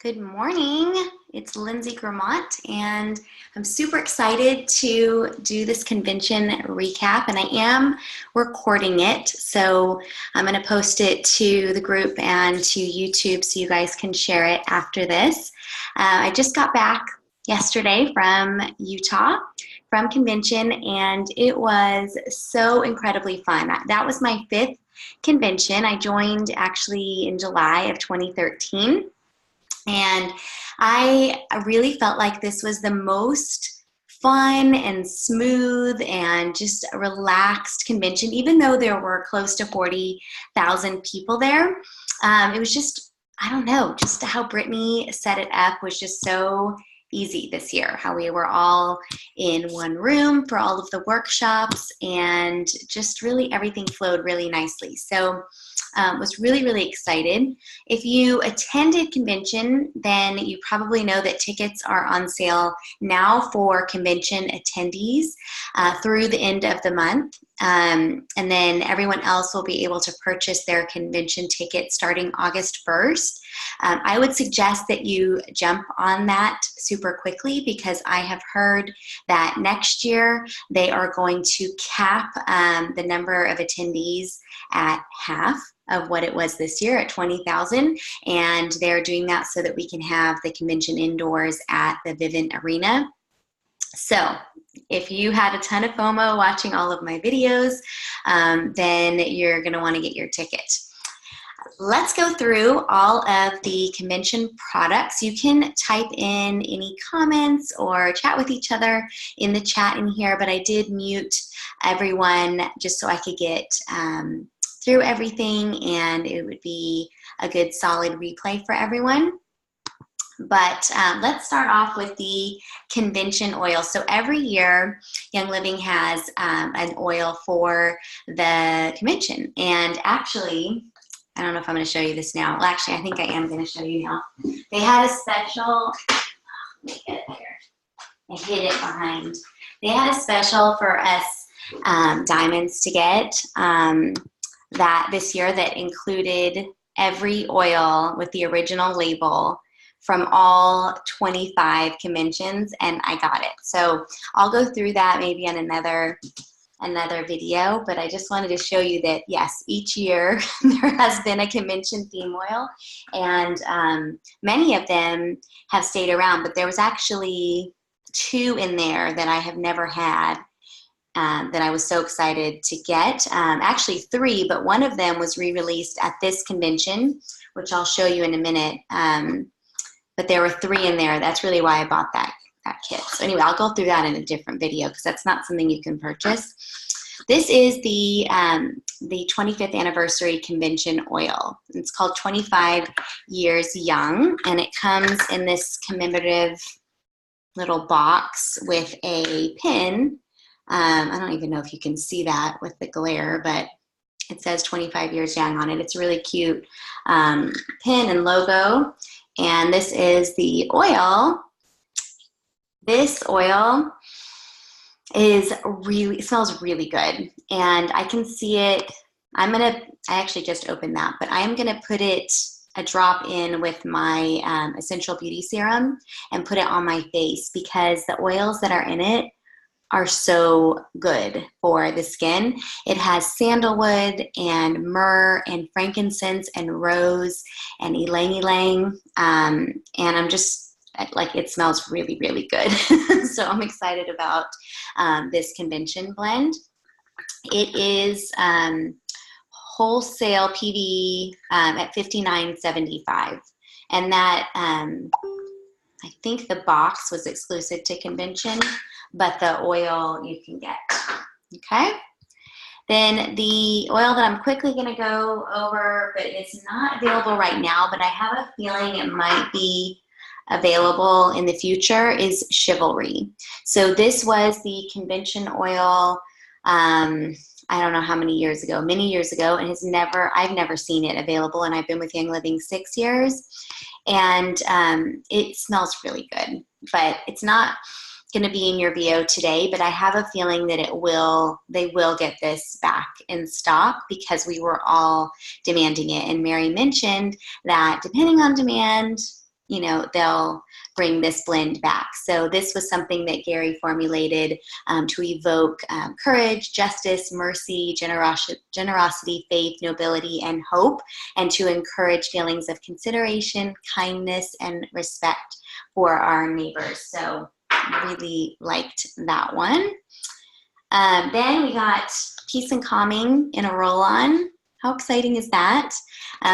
Good morning. It's Lindsay Gramont, and I'm super excited to do this convention recap, and I am recording it, so I'm going to post it to the group and to YouTube so you guys can share it after this. I just got back yesterday from Utah from convention, and it was so incredibly fun. That was my fifth convention. I joined actually in July of 2013. And I really felt like this was the most fun and smooth and just a relaxed convention, even though there were close to 40,000 people there. It was just, I don't know, just how Brittany set it up was just so easy this year, how we were all in one room for all of the workshops, and just really everything flowed really nicely. So was really, really excited. If you attended convention, then you probably know that tickets are on sale now for convention attendees through the end of the month. And then everyone else will be able to purchase their convention ticket starting August 1st. I would suggest that you jump on that super quickly, because I have heard that next year they are going to cap the number of attendees at half of what it was this year at 20,000, and they're doing that so that we can have the convention indoors at the Vivint Arena. So if you had a ton of FOMO watching all of my videos, then you're going to want to get your ticket. Let's go through all of the convention products. You can type in any comments or chat with each other in the chat in here, but I did mute everyone just so I could get through everything and it would be a good solid replay for everyone. But let's start off with the convention oil. So every year, Young Living has an oil for the convention. And actually, I don't know if I'm going to show you this now. Well, actually, I think I am going to show you now. They had a special, let me get it here. I hid it behind. They had a special for us diamonds to get that this year that included every oil with the original label from all 25 conventions, and I got it. So I'll go through that maybe on another video, but I just wanted to show you that yes, each year there has been a convention theme oil, and many of them have stayed around, but there was actually 2 in there that I have never had that I was so excited to get. Actually 3, but one of them was re-released at this convention, which I'll show you in a minute. But there were 3 in there. That's really why I bought that kit. So anyway, I'll go through that in a different video because that's not something you can purchase. This is the 25th anniversary convention oil. It's called 25 Years Young, and it comes in this commemorative little box with a pin. I don't even know if you can see that with the glare, but it says 25 Years Young on it. It's a really cute pin and logo. And this is the oil. This oil smells really good. And I can see it. I actually just opened that, but I am going to put it a drop in with my Essential Beauty Serum and put it on my face, because the oils that are in it are so good for the skin. It has sandalwood and myrrh and frankincense and rose and ylang ylang, and I'm just like, it smells really, really good. So I'm excited about this convention blend. It is wholesale PV at $59.75, and that I think the box was exclusive to convention, but the oil you can get. Okay. Then the oil that I'm quickly going to go over, but it's not available right now, but I have a feeling it might be available in the future, is Chivalry. So this was the convention oil, I don't know how many years ago, many years ago, and I've never seen it available, and I've been with Young Living 6 years, and it smells really good, but it's not going to be in your VO today, but I have a feeling that they will get this back in stock, because we were all demanding it. And Mary mentioned that depending on demand, you know, they'll bring this blend back. So this was something that Gary formulated to evoke courage, justice, mercy, generosity, faith, nobility, and hope, and to encourage feelings of consideration, kindness, and respect for our neighbors. So I really liked that one. Then we got Peace and Calming in a roll-on. How exciting is that?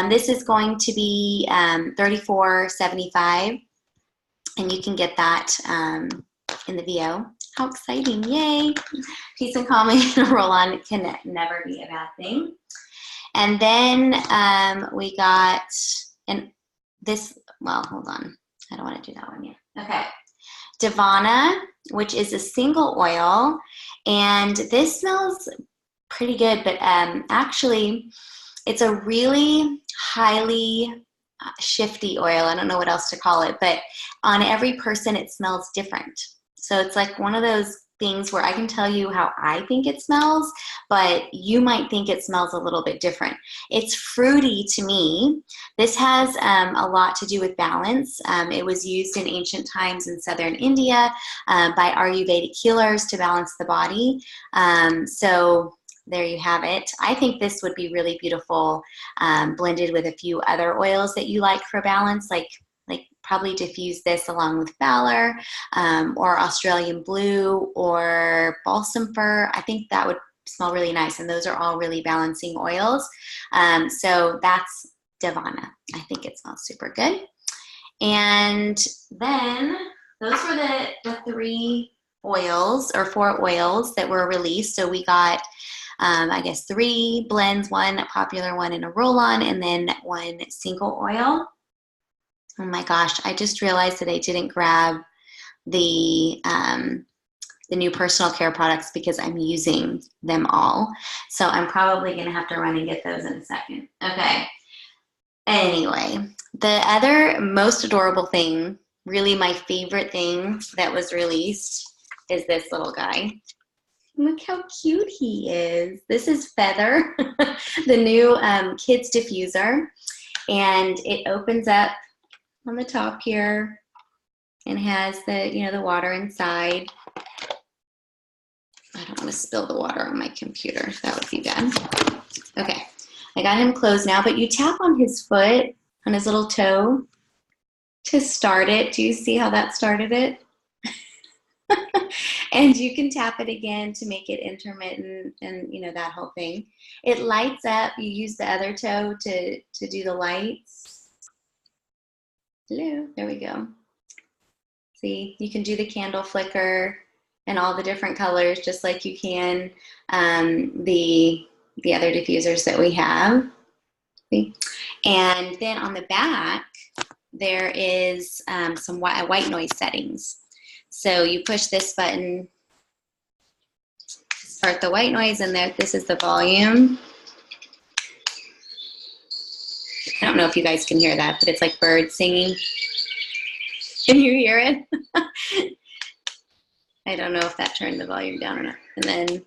This is going to be $34.75, and you can get that in the VO. How exciting, yay. Peace and Calming in a roll-on can never be a bad thing. And then we got, and this, well, hold on. I don't want to do that one yet. Okay. Devana, which is a single oil, and this smells pretty good, but actually it's a really highly shifty oil. I don't know what else to call it, but on every person it smells different. So it's like one of those things where I can tell you how I think it smells, but you might think it smells a little bit different. It's fruity to me. This has a lot to do with balance. It was used in ancient times in southern India by Ayurvedic healers to balance the body. So there you have it. I think this would be really beautiful blended with a few other oils that you like for balance, like probably diffuse this along with Valor or Australian Blue or Balsam Fir. I think that would smell really nice, and those are all really balancing oils. So that's Devana. I think it smells super good. And then those were the 3 oils or 4 oils that were released. So we got I guess 3 blends, 1 popular one in a roll-on, and then 1 single oil. Oh my gosh, I just realized that I didn't grab the new personal care products because I'm using them all. So I'm probably going to have to run and get those in a second. Okay. Anyway, the other most adorable thing, really my favorite thing that was released, is this little guy. Look how cute he is. This is Feather, the new kids diffuser, and it opens up on the top here and has the, you know, the water inside. I don't want to spill the water on my computer. That would be bad. Okay, I got him closed now, but you tap on his foot, on his little toe to start it. Do you see how that started it? And you can tap it again to make it intermittent and, you know, that whole thing. It lights up. You use the other toe to do the lights. Hello, there we go. See, you can do the candle flicker and all the different colors just like you can the other diffusers that we have. See? And then on the back, there is some white noise settings. So you push this button to start the white noise, and there, this is the volume. I don't know if you guys can hear that, but it's like birds singing. Can you hear it? I don't know if that turned the volume down or not. And then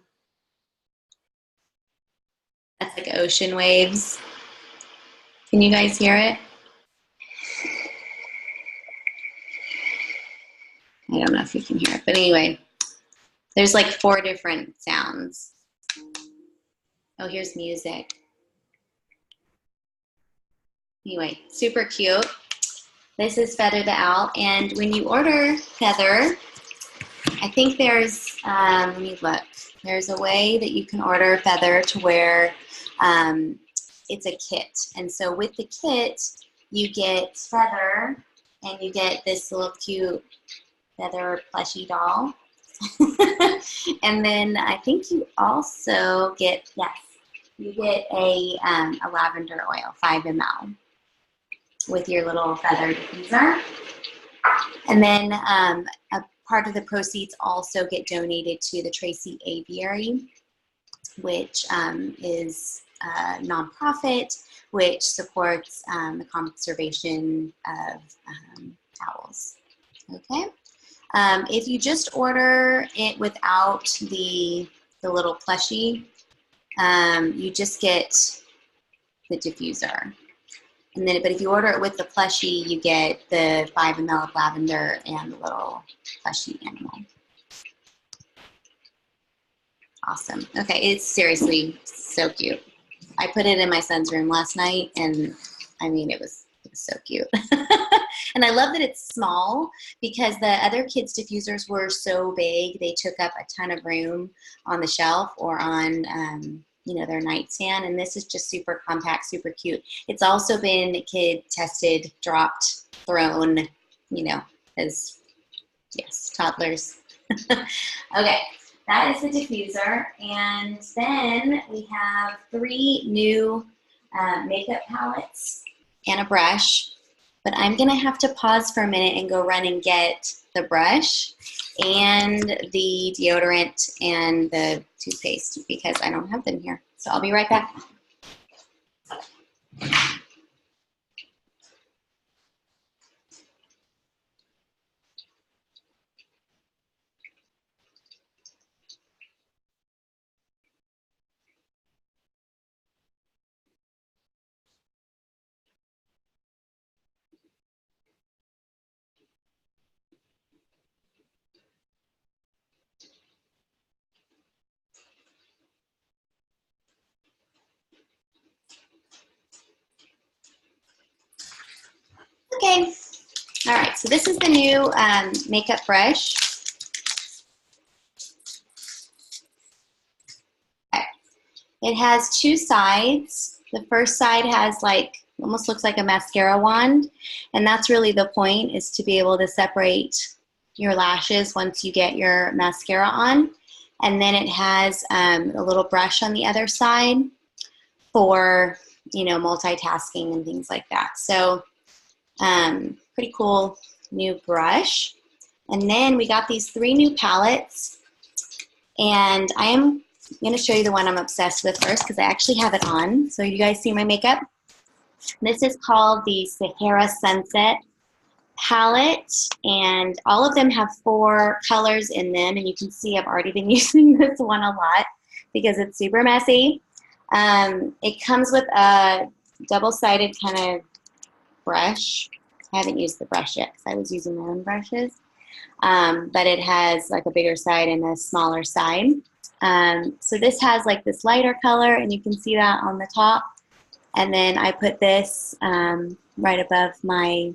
that's like ocean waves. Can you guys hear it? I don't know if you can hear it, but anyway, there's like 4 different sounds. Oh, here's music. Anyway, super cute. This is Feather the Owl, and when you order Feather, I think there's, let me look. There's a way that you can order Feather to where it's a kit. And so with the kit, you get Feather, and you get this little cute Feather plushie doll. And then I think you also get, yes, you get a lavender oil, 5 ml, with your little Feather diffuser. And then a part of the proceeds also get donated to the Tracy Aviary, which is a nonprofit which supports the conservation of owls. Okay. If you just order it without the little plushie, you just get the diffuser. And then, but if you order it with the plushie, you get the 5 ml of lavender and the little plushie animal. Awesome. Okay, it's seriously so cute. I put it in my son's room last night, and I mean, it was so cute. And I love that it's small because the other kids' diffusers were so big, they took up a ton of room on the shelf or on, you know, their nightstand. And this is just super compact, super cute. It's also been kid tested, dropped, thrown, you know, as, yes, toddlers. Okay, that is the diffuser. And then we have 3 new makeup palettes and a brush. But I'm gonna have to pause for a minute and go run and get the brush and the deodorant and the toothpaste because I don't have them here. So I'll be right back. Okay, all right, so this is the new makeup brush. Okay. It has 2 sides. The first side has like, almost looks like a mascara wand, and that's really the point, is to be able to separate your lashes once you get your mascara on. And then it has a little brush on the other side for, you know, multitasking and things like that. So pretty cool new brush. And then we got these 3 new palettes, and I am going to show you the one I'm obsessed with first because I actually have it on. So you guys see my makeup? This is called the Sahara Sunset palette, and all of them have 4 colors in them, and you can see I've already been using this one a lot because it's super messy. It comes with a double-sided kind of brush. I haven't used the brush yet because I was using my own brushes, but it has like a bigger side and a smaller side. So this has like this lighter color, and you can see that on the top. And then I put this right above my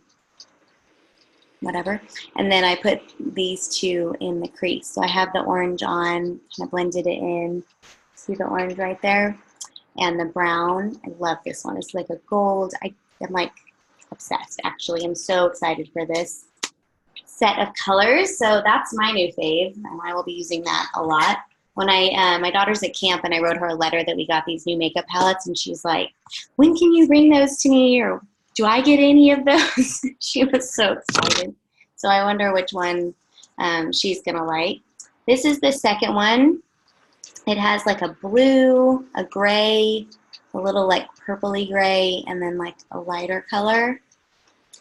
whatever. And then I put these 2 in the crease. So I have the orange on, kind of blended it in. See the orange right there? And the brown. I love this one. It's like a gold. I'm like obsessed, actually. I'm so excited for this set of colors. So that's my new fave, and I will be using that a lot. When my daughter's at camp, and I wrote her a letter that we got these new makeup palettes, and she's like, when can you bring those to me, or do I get any of those? She was so excited. So I wonder which one she's gonna like. This is the second one. It has like a blue, a gray, a little like purpley gray, and then like a lighter color.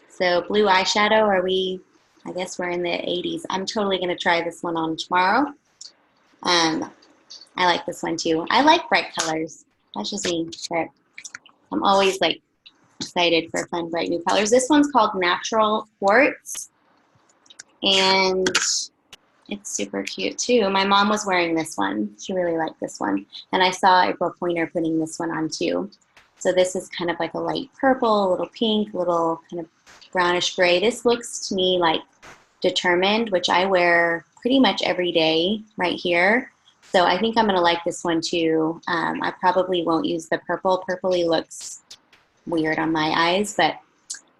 So blue eyeshadow, I guess we're in the 80s. I'm totally gonna try this one on tomorrow. I like this one too. I like bright colors. That's just me, but I'm always like excited for fun, bright new colors. This one's called Natural Quartz, and it's super cute too. My mom was wearing this one. She really liked this one, and I saw April Pointer putting this one on too. So this is kind of like a light purple, a little pink, a little kind of brownish gray. This looks to me like Determined, which I wear pretty much every day right here. So I think I'm gonna like this one too. I probably won't use the purple. Purpley looks weird on my eyes, but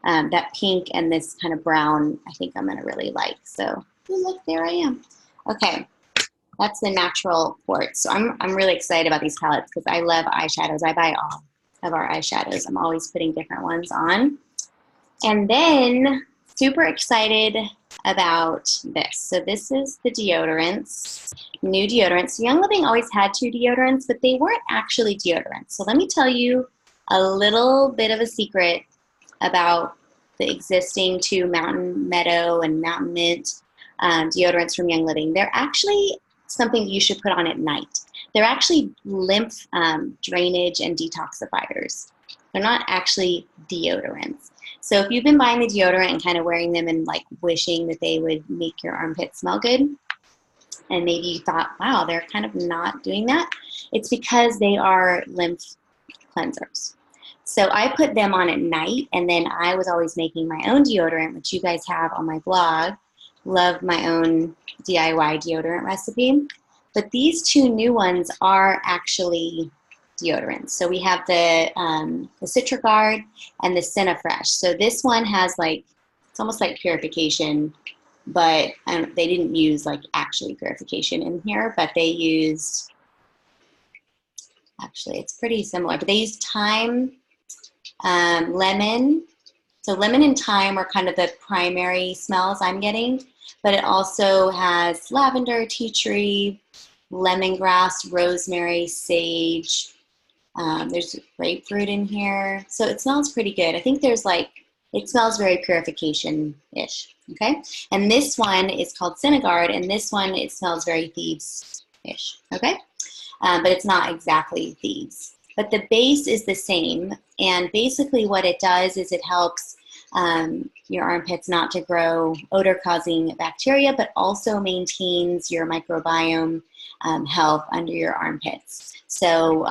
that pink and this kind of brown, I think I'm gonna really like. So look, there I am. Okay, that's the Natural Quartz. So I'm really excited about these palettes because I love eyeshadows. I buy all of our eyeshadows. I'm always putting different ones on. And then super excited about this. So this is the deodorants, new deodorants. So Young Living always had 2 deodorants, but they weren't actually deodorants. So let me tell you a little bit of a secret about the existing 2 Mountain Meadow and Mountain Mint deodorants from Young Living. They're actually something you should put on at night. They're actually lymph drainage and detoxifiers. They're not actually deodorants. So if you've been buying the deodorant and kind of wearing them and like wishing that they would make your armpits smell good, and maybe you thought, wow, they're kind of not doing that, it's because they are lymph cleansers. So I put them on at night, and then I was always making my own deodorant, which you guys have on my blog. Love my own DIY deodorant recipe. But these two new ones are actually deodorants. So we have the Citrigard and the Cinefresh. So this one has like, it's almost like purification, but they didn't use like actually purification in here, but they used, actually it's pretty similar, but they used thyme, lemon. So lemon and thyme are kind of the primary smells I'm getting, but it also has lavender, tea tree, lemongrass, rosemary, sage. There's grapefruit in here. So it smells pretty good. I think there's like, it smells very purification-ish, okay? And this one is called Cinegard, and this one, it smells very thieves-ish, okay? But it's not exactly thieves. But the base is the same, and basically what it does is it helps your armpits not to grow odor-causing bacteria, but also maintains your microbiome health under your armpits. So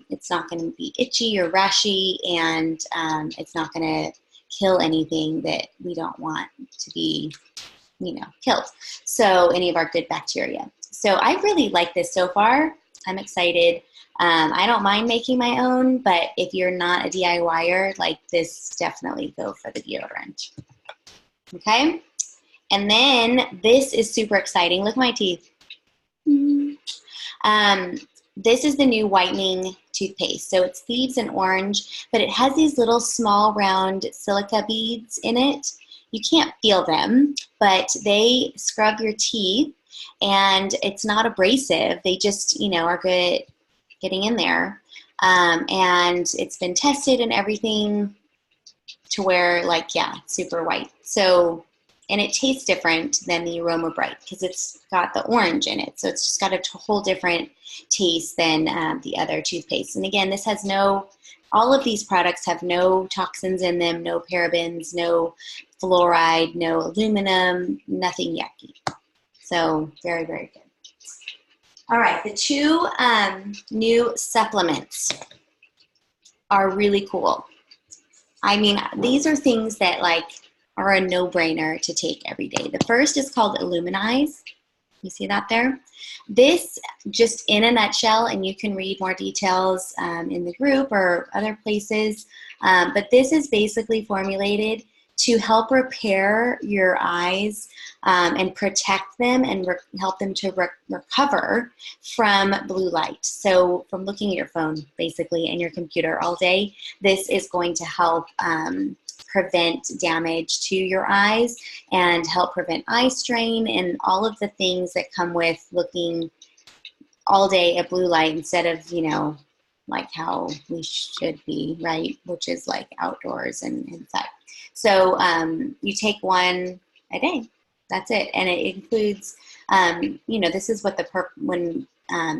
it's not going to be itchy or rashy, and it's not going to kill anything that we don't want to be, killed. So any of our good bacteria. So I really like this so far. I'm excited. I don't mind making my own, but if you're not a DIYer, like this, definitely go for the deodorant. Okay? And then this is super exciting. Look at my teeth. This is the new whitening toothpaste. So it's Thieves and Orange, but it has these little small round silica beads in it. You can't feel them, but they scrub your teeth, and it's not abrasive. They just, are good getting in there. And it's been tested and everything to where, like, yeah, it's super white. So, and it tastes different than the Aroma Bright because it's got the orange in it. So it's just got a whole different taste than the other toothpaste. And again, this has all of these products have no toxins in them, no parabens, no fluoride, no aluminum, nothing yucky. So very, very good. All right, the two new supplements are really cool. I mean, these are things that like are a no-brainer to take every day. The first is called Illuminize. You see that there? This, just in a nutshell, and you can read more details in the group or other places, but this is basically formulated to help repair your eyes and protect them and help them to recover from blue light. So from looking at your phone, basically, and your computer all day, this is going to help prevent damage to your eyes and help prevent eye strain and all of the things that come with looking all day at blue light instead of, like how we should be, right? Which is like outdoors and inside. So you take one a day. That's it. And it includes, this is what when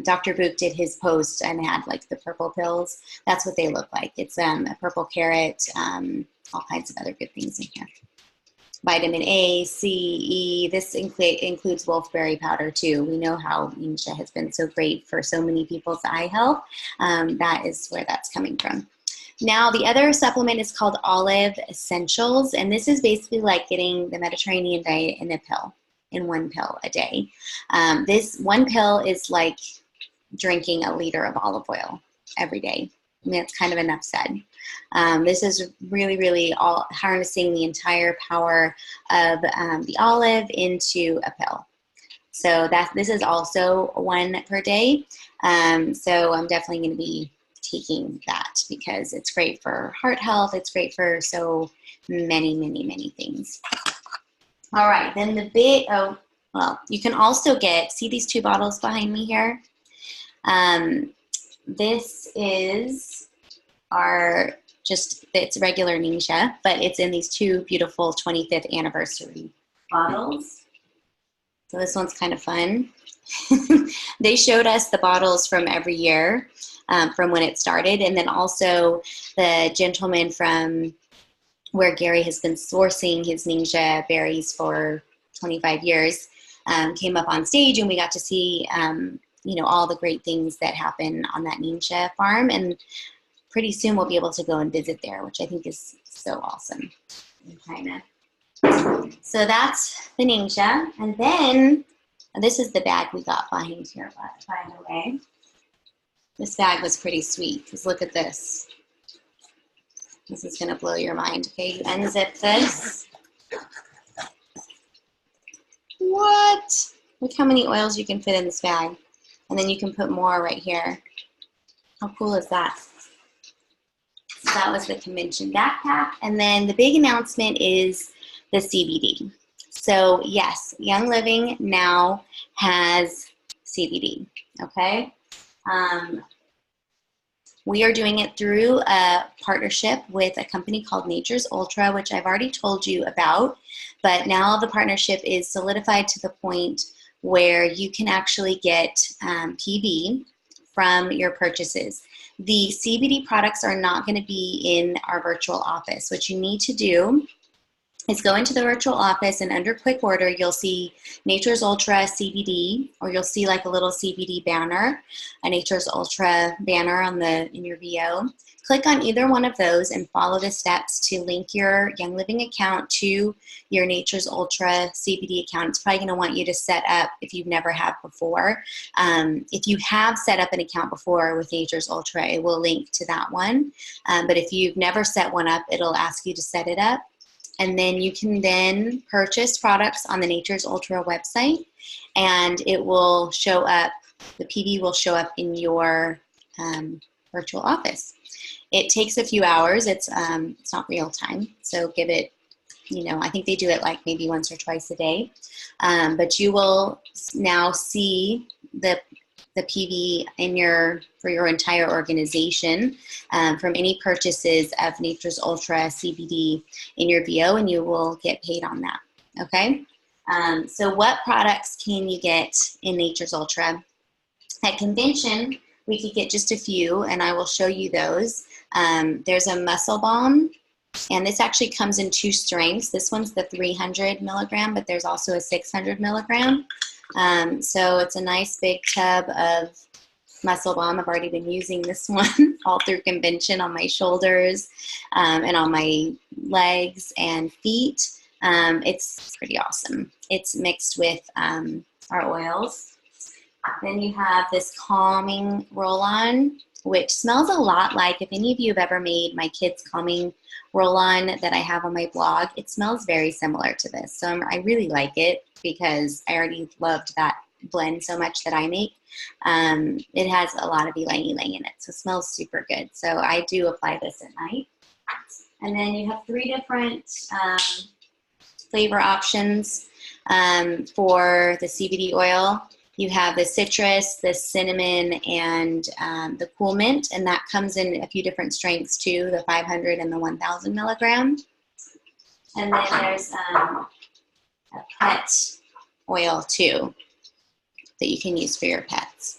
Dr. Book did his post and had like the purple pills, that's what they look like. It's a purple carrot, all kinds of other good things in here. Vitamin A, C, E. This includes wolfberry powder too. We know how Nisha has been so great for so many people's eye health. That is where that's coming from. Now, the other supplement is called Olive Essentials, and this is basically like getting the Mediterranean diet in one pill a day. This one pill is like drinking a liter of olive oil every day. I mean, it's kind of enough said. This is really, really all harnessing the entire power of the olive into a pill. So this is also one per day. So I'm definitely going to be taking that because it's great for heart health. It's great for so many, many, many things. All right, then you can also see these two bottles behind me here? This is it's regular Ningxia, but it's in these two beautiful 25th anniversary bottles. So this one's kind of fun. They showed us the bottles from every year. from when it started. And then also the gentleman from where Gary has been sourcing his Ningxia berries for 25 years came up on stage, and we got to see all the great things that happen on that Ningxia farm. And pretty soon we'll be able to go and visit there, which I think is so awesome in China. So that's the Ningxia. And then this is the bag we got behind here, by the way. This bag was pretty sweet, because look at this. This is going to blow your mind. Okay, you unzip this. What? Look how many oils you can fit in this bag. And then you can put more right here. How cool is that? So that was the convention backpack. And then the big announcement is the CBD. So yes, Young Living now has CBD, okay? We are doing it through a partnership with a company called Nature's Ultra, which I've already told you about, but now the partnership is solidified to the point where you can actually get PV from your purchases. The CBD products are not going to be in our virtual office. What you need to do is go into the virtual office, and under quick order, you'll see Nature's Ultra CBD, or you'll see like a little CBD banner, a Nature's Ultra banner in your VO. Click on either one of those and follow the steps to link your Young Living account to your Nature's Ultra CBD account. It's probably going to want you to set up if you've never had before. If you have set up an account before with Nature's Ultra, it will link to that one. But if you've never set one up, it'll ask you to set it up. And then you can then purchase products on the Nature's Ultra website, and it will show up, the PV will show up in your virtual office. It takes a few hours. It's not real time, so give it, I think they do it like maybe once or twice a day. But you will now see the PV for your entire organization from any purchases of Nature's Ultra CBD in your VO, and you will get paid on that, okay? So what products can you get in Nature's Ultra? At convention, we could get just a few, and I will show you those. There's a muscle balm, and this actually comes in 2 strengths. This one's the 300 milligram, but there's also a 600 milligram. So it's a nice big tub of muscle balm. I've already been using this one all through convention on my shoulders and on my legs and feet. It's pretty awesome. It's mixed with our oils. Then you have this calming roll-on, which smells a lot like, if any of you have ever made my kids' calming roll-on that I have on my blog, it smells very similar to this. So I really like it because I already loved that blend so much that I make. It has a lot of ylang-ylang in it, so it smells super good. So I do apply this at night. And then you have 3 different flavor options for the CBD oil. You have the citrus, the cinnamon, and the cool mint, and that comes in a few different strengths too, the 500 and the 1,000 milligram. And then there's a pet oil too that you can use for your pets.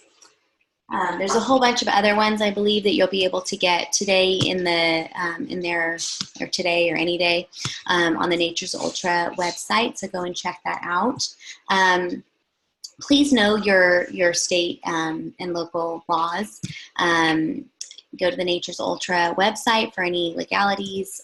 There's a whole bunch of other ones I believe that you'll be able to get today today or any day on the Nature's Ultra website, so go and check that out. Please know your state and local laws. Go to the Nature's Ultra website for any legalities.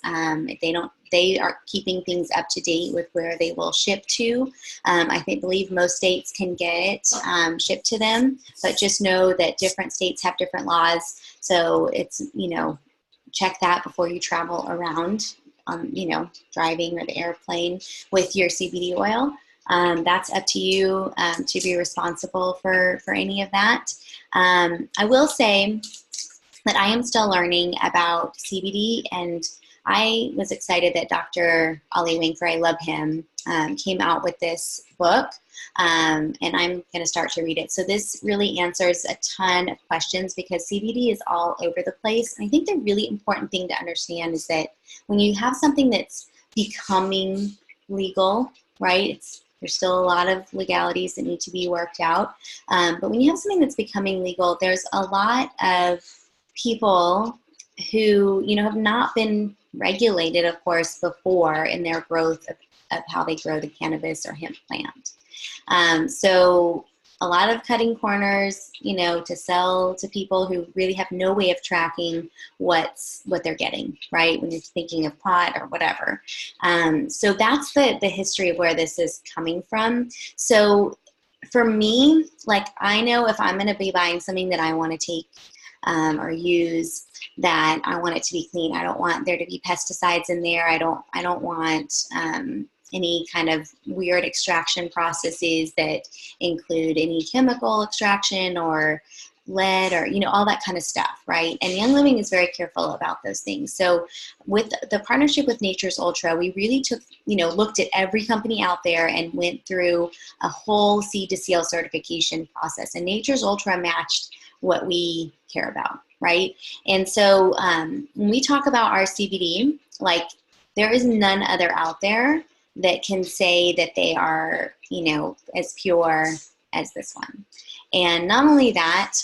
They are keeping things up to date with where they will ship to. I believe most states can get it shipped to them, but just know that different states have different laws. So it's, check that before you travel around on, driving or the airplane with your CBD oil. That's up to you to be responsible for any of that. I will say that I am still learning about CBD, and I was excited that Dr. Ollie Winker, I love him, came out with this book, and I'm going to start to read it. So this really answers a ton of questions because CBD is all over the place. And I think the really important thing to understand is that when you have something that's becoming legal, right, there's still a lot of legalities that need to be worked out. But when you have something that's becoming legal, there's a lot of people who, you know, have not been regulated, of course, before in their growth of how they grow the cannabis or hemp plant. So a lot of cutting corners, you know, to sell to people who really have no way of tracking what they're getting, right? When you're thinking of pot or whatever. So that's the history of where this is coming from. So for me, like, I know if I'm going to be buying something that I want to take or use, that I want it to be clean. I don't want there to be pesticides in there. I don't want any kind of weird extraction processes that include any chemical extraction or lead or, you know, all that kind of stuff, right? And Young Living is very careful about those things. So with the partnership with Nature's Ultra, we really took, you know, looked at every company out there and went through a whole seed to seal certification process. And Nature's Ultra matched what we care about, right? And so when we talk about our CBD, like, there is none other out there that can say that they are, you know, as pure as this one. And not only that,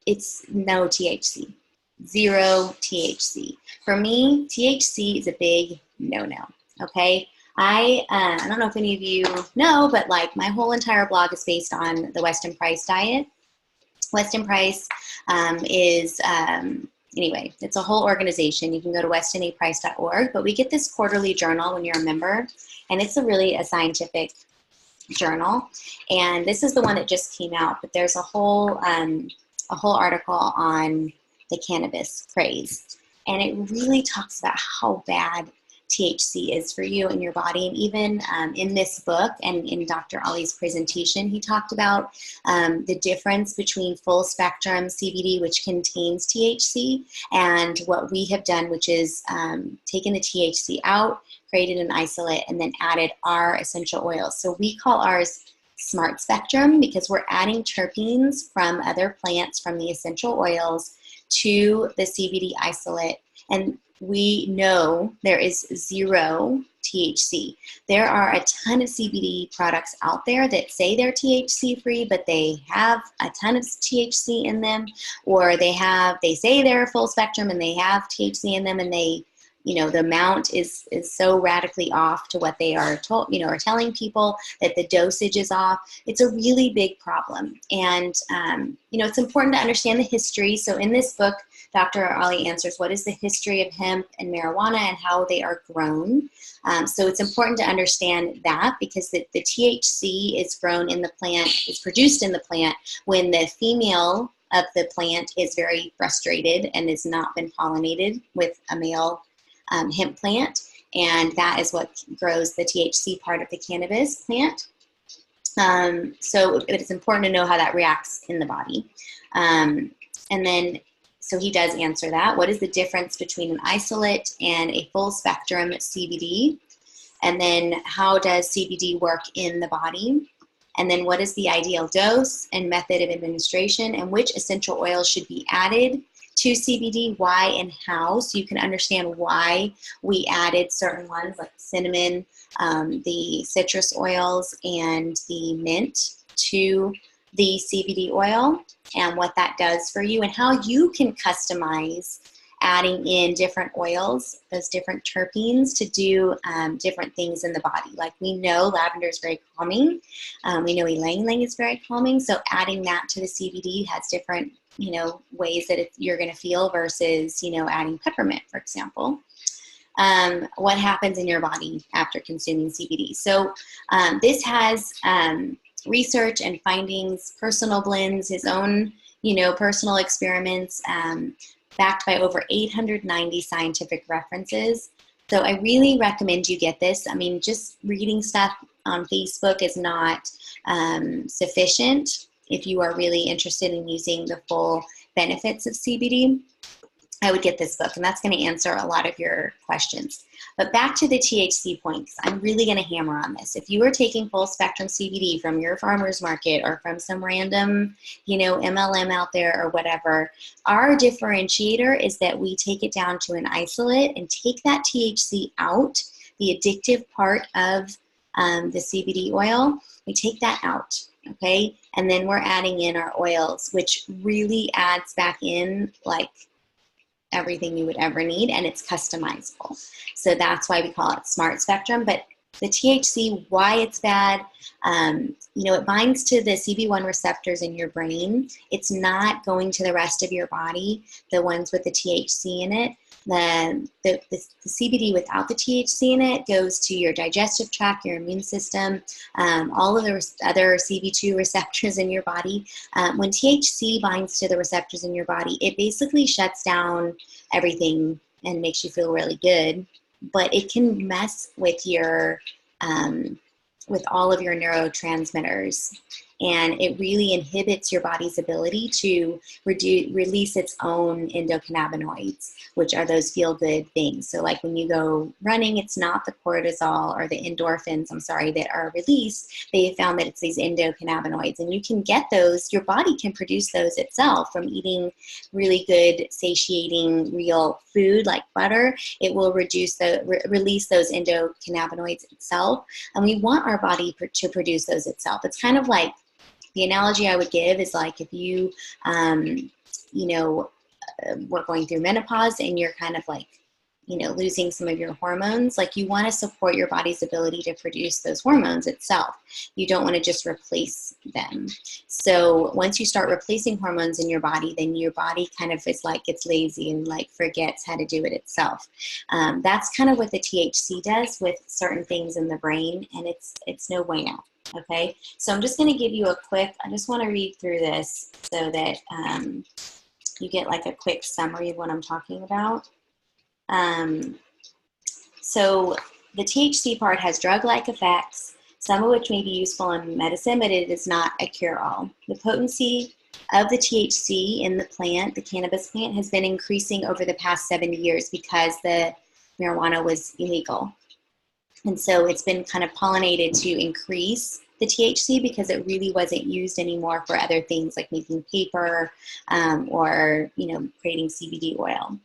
it's no THC, zero THC. For me, THC is a big no-no, okay? I don't know if any of you know, but like, my whole entire blog is based on the Weston Price diet. Weston Price is, anyway, it's a whole organization. You can go to westonaprice.org, but we get this quarterly journal when you're a member, and it's a scientific journal. And this is the one that just came out, but there's a whole article on the cannabis craze. And it really talks about how bad THC is for you and your body. And even in this book and in Dr. Ali's presentation, he talked about the difference between full spectrum CBD, which contains THC, and what we have done, which is taken the THC out, created an isolate, and then added our essential oils. So we call ours Smart Spectrum because we're adding terpenes from other plants, from the essential oils, to the CBD isolate. And we know there is zero THC. There are a ton of CBD products out there that say they're THC free, but they have a ton of THC in them, or they say they're full spectrum and they have THC in them, and they, you know, the amount is so radically off to what they are told, you know, are telling people, that the dosage is off. It's a really big problem. And, you know, it's important to understand the history. So in this book, Dr. Ali answers what is the history of hemp and marijuana and how they are grown. So it's important to understand that, because the THC is grown in the plant, is produced in the plant when the female of the plant is very frustrated and has not been pollinated with a male hemp plant, and that is what grows the THC part of the cannabis plant. So it's important to know how that reacts in the body. And then, so he does answer that. What is the difference between an isolate and a full spectrum CBD? And then how does CBD work in the body? And then what is the ideal dose and method of administration, and which essential oils should be added to CBD, why and how, so you can understand why we added certain ones like cinnamon, the citrus oils, and the mint to the CBD oil, and what that does for you, and how you can customize adding in different oils, those different terpenes, to do different things in the body. Like, we know lavender is very calming. We know ylang ylang is very calming. So adding that to the CBD has different, you know, ways that you're going to feel versus, you know, adding peppermint, for example. What happens in your body after consuming CBD. So this has research and findings, personal blends, his own, you know, personal experiments, backed by over 890 scientific references. So I really recommend you get this. I mean, just reading stuff on Facebook is not sufficient if you are really interested in using the full benefits of CBD. I would get this book, and that's going to answer a lot of your questions. But back to the THC point, because I'm really going to hammer on this. If you are taking full spectrum CBD from your farmer's market or from some random, you know, MLM out there or whatever, our differentiator is that we take it down to an isolate and take that THC out, the addictive part of the CBD oil. We take that out. okay? And then we're adding in our oils, which really adds back in like everything you would ever need, and it's customizable. So that's why we call it Smart Spectrum. But the THC, why it's bad, you know, it binds to the CB1 receptors in your brain. It's not going to the rest of your body, the ones with the THC in it. The CBD without the THC in it goes to your digestive tract, your immune system, all of the other CB2 receptors in your body. When THC binds to the receptors in your body, it basically shuts down everything and makes you feel really good. But it can mess with your with all of your neurotransmitters, and it really inhibits your body's ability to release its own endocannabinoids, which are those feel-good things. So like when you go running, it's not the cortisol or the endorphins, that are released. They found that it's these endocannabinoids, and you can get those, your body can produce those itself from eating really good, satiating, real food like butter. It will release those endocannabinoids itself, and we want our body to produce those itself. It's kind of like, the analogy I would give is like if you, you know, were going through menopause and you're kind of like, you know, losing some of your hormones, like you want to support your body's ability to produce those hormones itself. You don't want to just replace them. So once you start replacing hormones in your body, then your body kind of is like, gets lazy and like forgets how to do it itself. That's kind of what the THC does with certain things in the brain, and it's no bueno. Okay, so I'm just going to give you a quick, I just want to read through this so that you get like a quick summary of what I'm talking about. So the THC part has drug-like effects, some of which may be useful in medicine, but it is not a cure-all. The potency of the THC in the plant, the cannabis plant, has been increasing over the past 70 years because the marijuana was illegal. And so it's been kind of pollinated to increase the THC because it really wasn't used anymore for other things like making paper or, you know, creating CBD oil.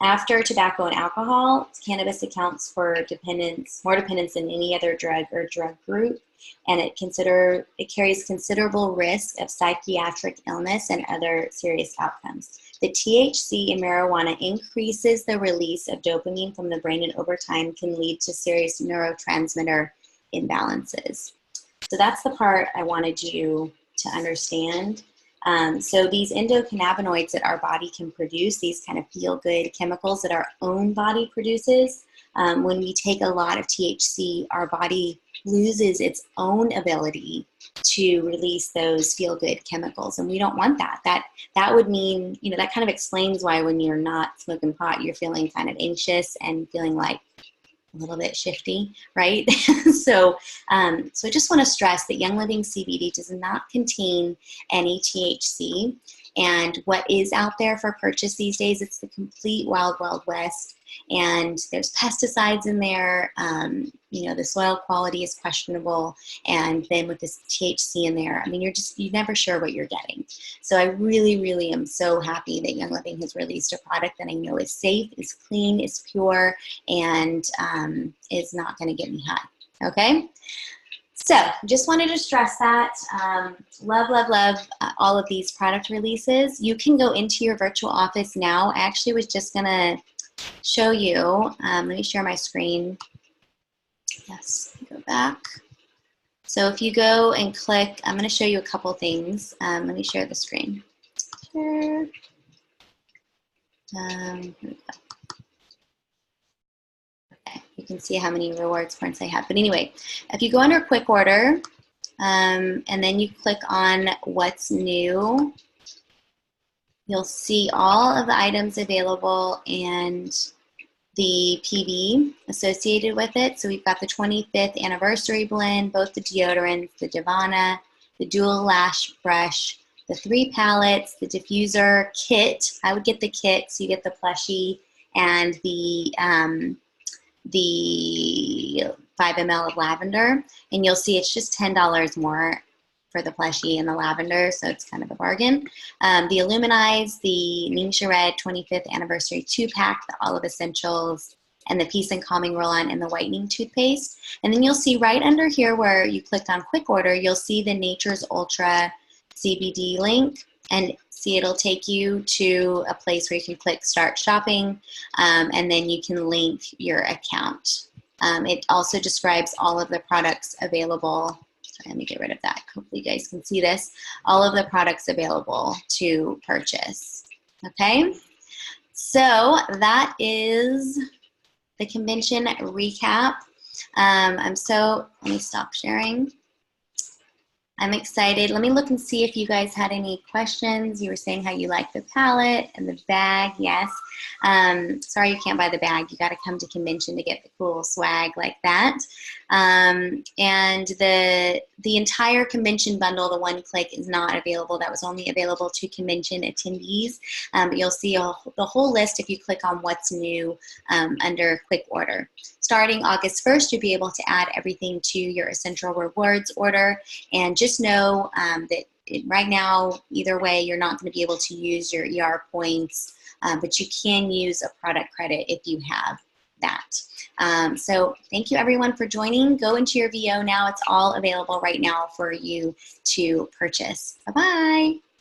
After tobacco and alcohol, cannabis accounts for more dependence than any other drug or drug group, and it carries considerable risk of psychiatric illness and other serious outcomes. The THC in marijuana increases the release of dopamine from the brain, and over time can lead to serious neurotransmitter imbalances. So that's the part I wanted you to understand. So these endocannabinoids that our body can produce, these kind of feel-good chemicals that our own body produces, when we take a lot of THC, our body loses its own ability to release those feel-good chemicals, and we don't want that. That would mean, you know, that kind of explains why when you're not smoking pot, you're feeling kind of anxious and feeling like a little bit shifty, right? So I just want to stress that Young Living CBD does not contain any THC, and what is out there for purchase these days, it's the complete wild, wild west, and there's pesticides in there. You know, the soil quality is questionable, and then with this THC in there, I mean, you're never sure what you're getting. So I really, really am so happy that Young Living has released a product that I know is safe, is clean, is pure, and is not going to get me high. Okay? So just wanted to stress that. Love, love, love all of these product releases. You can go into your virtual office now. I actually was just going to show you. Let me share my screen. Yes, go back. So if you go and click, I'm going to show you a couple things. Let me share the screen. Here we go. Okay, you can see how many rewards points I have. But anyway, if you go under quick order and then you click on what's new, you'll see all of the items available and the PV associated with it. So we've got the 25th anniversary blend, both the deodorants, the Divana, the dual lash brush, the 3 palettes, the diffuser kit. I would get the kit, so you get the plushie and the 5 ml of lavender, and you'll see it's just $10 more for the plushie and the lavender, so it's kind of a bargain. The Illuminize, the Ningxia Red 25th Anniversary 2-pack, the Olive Essentials and the Peace and Calming Roll-On and the whitening toothpaste. And then you'll see right under here where you clicked on quick order, you'll see the Nature's Ultra CBD link, and see it'll take you to a place where you can click start shopping, and then you can link your account. It also describes all of the products available. Sorry, let me get rid of that. Hopefully you guys can see this. All of the products available to purchase. Okay, so that is the convention recap. Let me stop sharing. I'm excited. Let me look and see if you guys had any questions. You were saying how you like the palette and the bag. Yes. Sorry you can't buy the bag. You got to come to convention to get the cool swag like that. And the entire convention bundle, the one click, is not available. That was only available to convention attendees. But you'll see the whole list if you click on what's new under quick order. Starting August 1st, you'll be able to add everything to your Essential Rewards order. And just know that right now, either way, you're not going to be able to use your ER points, but you can use a product credit if you have that. So thank you everyone for joining. Go into your VO now. It's all available right now for you to purchase. Bye-bye.